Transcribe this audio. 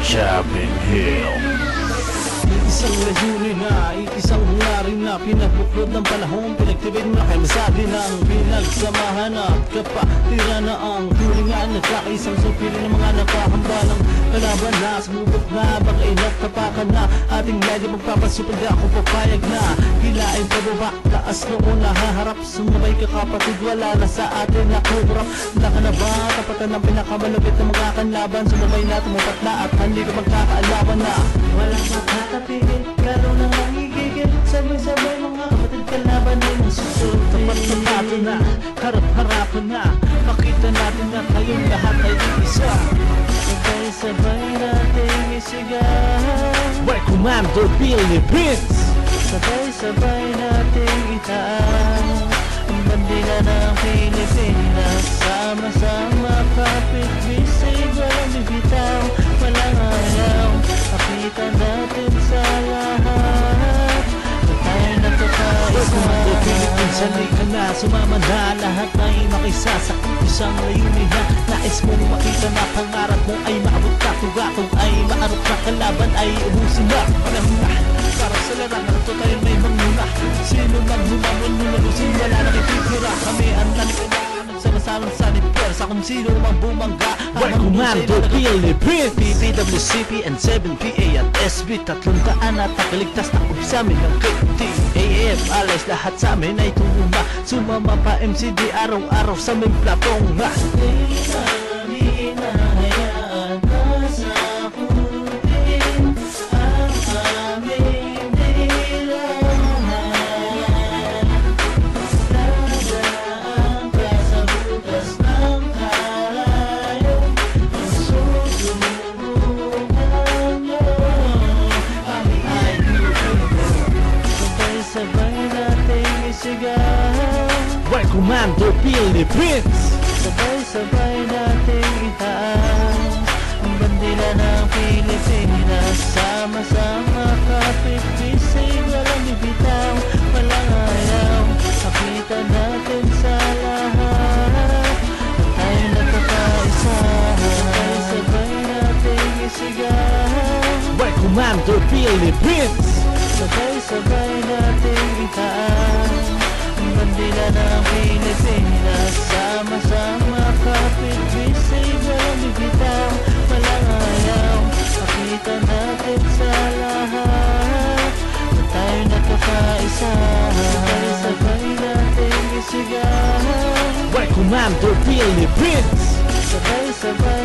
Chapin Hill. Isang layunin na, isang hangarin na pinabuklod ng panahon, pinagtibig na kay masabi ng pinagsamahan at kapatiran na ang tulingan. Nagkakaisang supili ng mga nakahambalang kalaban na sumubok na, baka inatapakan na ating medyo magpapasupad. Ako papayag na hilain pababa, taas noon nahaharap. Sumabay ka kapatid, wala na sa atin na kurap. Naka na ba, tapatan ng pinakamalupit ng mga kanlaban. Sumabay na, tumupat na at hindi ka magkakaalaban na walang makakapigil, lalo na magigigil. Sabay-sabay mga kapatid, kalaban ay nasusunod. Tapat-tapato na, harap-harapan na, makita natin na kayong lahat ay isa. Sabay-sabay nating isigaw White Commando Philippines. Sabay-sabay nating itaas ang bandila ng Pilipinas. Sama-sama kapit bisig, walang bibitaw, walang ayaw. Pakita natin sa lahat na tayo nagkakaisa. Commando Philippines, halika na, sumama na. Lahat ay makisasakit, isang layunin na nais mong makita na pangarap mo ay maabot ka. Tugatong ay maarap na, kalaban ay ubusin na. Panahon na para sa larangan, ito tayo may manguna. Sino man humamon mo nalusin, wala na kititira. Kami ang nanikailangan, nagsamasamang sanib sa kung sino mang bumangga. White Commando Philippines, PPWCP and 7PA at SB, 300 at nakaligtas na sa amin ng KTAF. Alas lahat sa amin ay tumuma, sumama pa MCD araw-araw sa aming platong nga. Hindi na hayaan na sa putin ang aming dilahan. Dadaan ka sa butas ng hayop, ang susunungan nyo. Kami ay sabay-sabay nating isigaw White Commando Philippines. Sabay-sabay nating itaas ang bandila ng Pilipinas. Sama-sama kapit bisig, walang bibitaw, walang ayaw. Nakita natin sa lahat na tayo nagkakaisa. Sabay-sabay nating isigaw White Commando Philippines. Sabay-sabay nating itaas ang bandila ng Pilipinas. Sama-sama kapit bisig, walang bibitaw, walang ayaw. Nakita natin sa lahat na tayo nagkakaisa. Sabay-sabay nating isigaw White Commando Philippines. Sabay-sabay